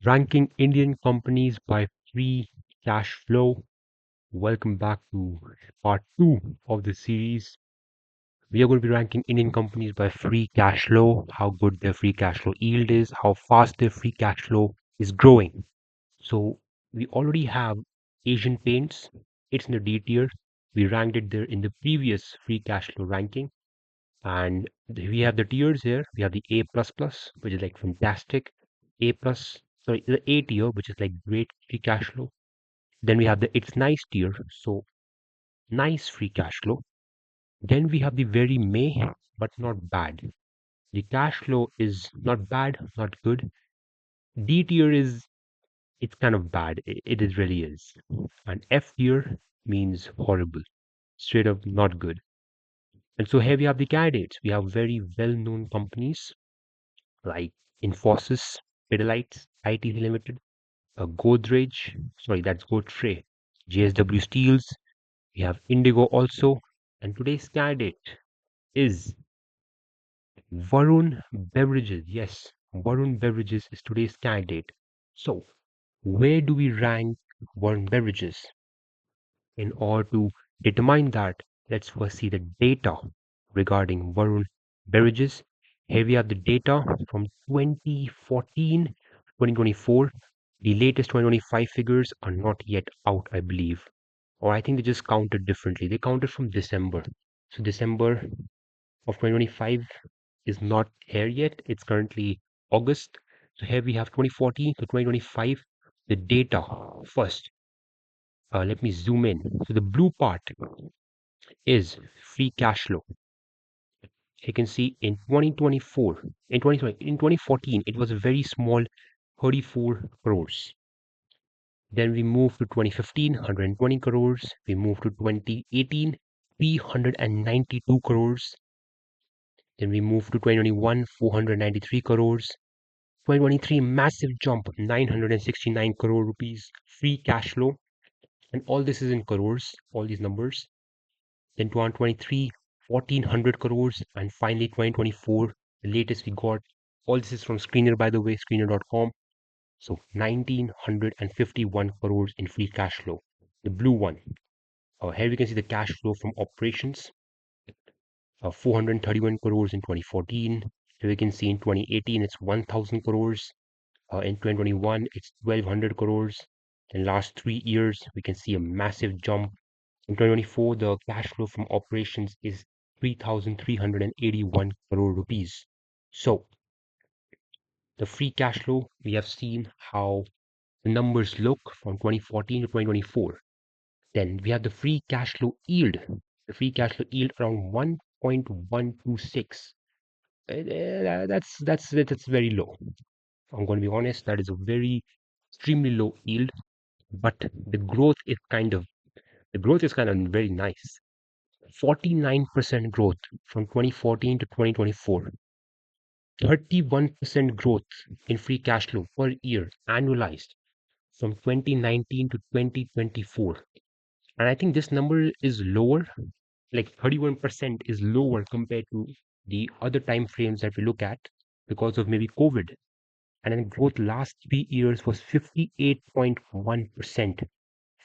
Ranking Indian companies by free cash flow. Welcome back to part two of the series. We are going to be ranking Indian companies by free cash flow, how good their free cash flow yield is, how fast their free cash flow is growing. So we already have Asian Paints. It's in the D tier. We ranked it there in the previous free cash flow ranking. And we have the tiers here. We have the A plus plus, which is like fantastic. A plus, sorry, the A tier, which is like great free cash flow. Then we have the it's nice tier, so nice free cash flow. Then we have the very meh, but not bad. The cash flow is not bad, not good. D tier is it's kind of bad. It is really is. And F tier means horrible, straight up not good. And so here we have the candidates. We have very well-known companies like Infosys, Pidilite, ITC Limited, Godrej, sorry, that's Godfrey, JSW Steels. We have Indigo also. And today's candidate is Varun Beverages. Yes, Varun Beverages is today's candidate. So, where do we rank Varun Beverages? In order to determine that, let's first see the data regarding Varun Beverages. Here we have the data from 2014, 2024. The latest 2025 figures are not yet out, I believe. Or I think they just counted differently. They counted from December. So December of 2025 is not here yet. It's currently August. So here we have 2014 to 2025. The data first. Let me zoom in. So the blue part is free cash flow. You can see in 2024, in 2014, it was a very small 34 crores. Then we moved to 2015, 120 crores. We moved to 2018, 392 crores. Then we moved to 2021, 493 crores. 2023, massive jump, 969 crore rupees free cash flow. And all this is in crores, all these numbers. Then 2023, 1400 crores. And finally, 2024, the latest we got. All this is from Screener, by the way, screener.com. So 1951 crores in free cash flow. The blue one. Here we can see the cash flow from operations. 431 crores in 2014. Here we can see in 2018 it's 1000 crores. In 2021 it's 1200 crores. In last 3 years we can see a massive jump. In 2024 the cash flow from operations is 3381 crore rupees. So the free cash flow, we have seen how the numbers look from 2014 to 2024. Then we have the free cash flow yield. The free cash flow yield around 1.126. That's very low. I'm going to be honest. That is a very extremely low yield, but the growth is kind of very nice. 49% growth from 2014 to 2024. 31% growth in free cash flow per year annualized from 2019 to 2024. And I think this number is lower, like 31% is lower compared to the other time frames that we look at because of maybe COVID. And then growth last 3 years was 58.1%.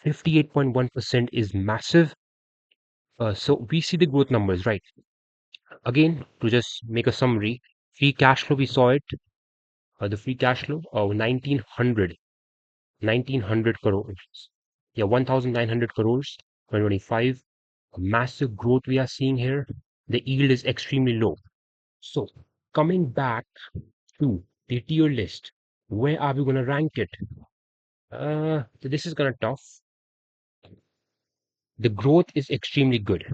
58.1% is massive. So we see the growth numbers, right? Again, to just make a summary, free cash flow, we saw it. The free cash flow of 1900 crores. Yeah, 1900 crores, 2025. A massive growth we are seeing here. The yield is extremely low. So coming back to the tier list, where are we going to rank it? This is kind of tough. The growth is extremely good.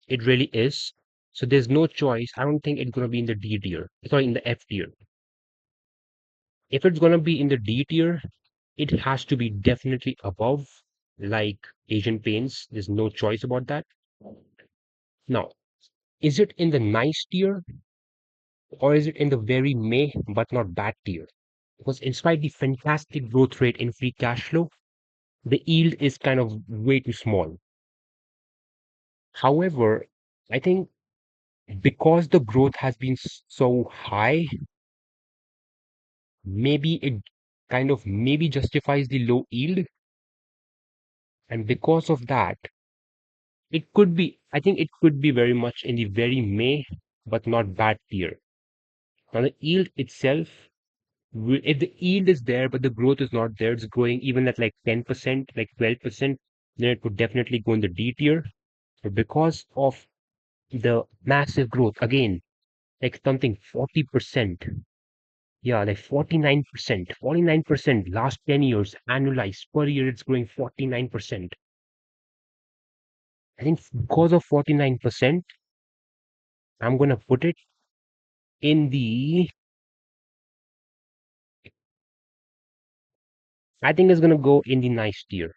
It really is. So there's no choice. I don't think it's going to be in the D tier. Sorry, in the F tier. If it's going to be in the D tier, it has to be definitely above, like Asian Paints. There's no choice about that. Now, is it in the nice tier or is it in the very meh but not bad tier? Because in spite the fantastic growth rate in free cash flow, the yield is kind of way too small. However, I think because the growth has been so high, maybe it kind of maybe justifies the low yield. And because of that, it could be, I think it could be very much in the very May, but not bad tier. Now, the yield itself, if the yield is there, but the growth is not there, it's growing even at like 10%, like 12%, then it would definitely go in the D tier. But because of the massive growth, again, like something 40%, yeah, like 49%, 49% last 10 years, annualized per year, it's growing 49%. I think because of 49%, I'm going to put it in the, I think it's going to go in the nice tier.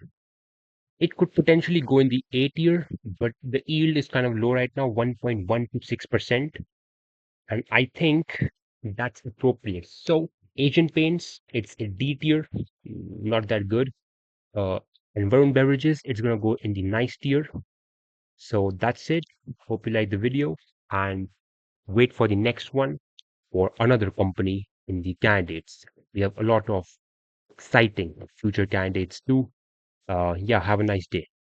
It could potentially go in the A tier, but the yield is kind of low right now, 1.126%. And I think that's appropriate. So, Asian Paints, it's a D tier, not that good. Uh, and Varun Beverages, it's going to go in the nice tier. So, that's it. Hope you like the video and wait for the next one for another company in the candidates. We have a lot of exciting future candidates too. Yeah, have a nice day.